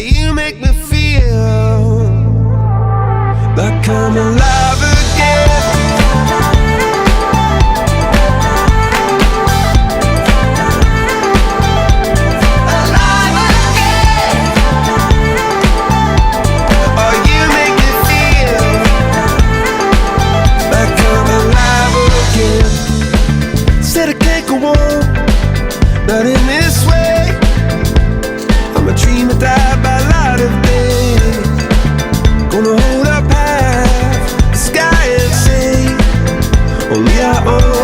you make me feel like I'm alive again. Alive again. Oh, you make me feel like I'm alive again. Said I can't go on, not in this way. I'm a dream that died by light of day. Gonna hold up half the sky and say, only our own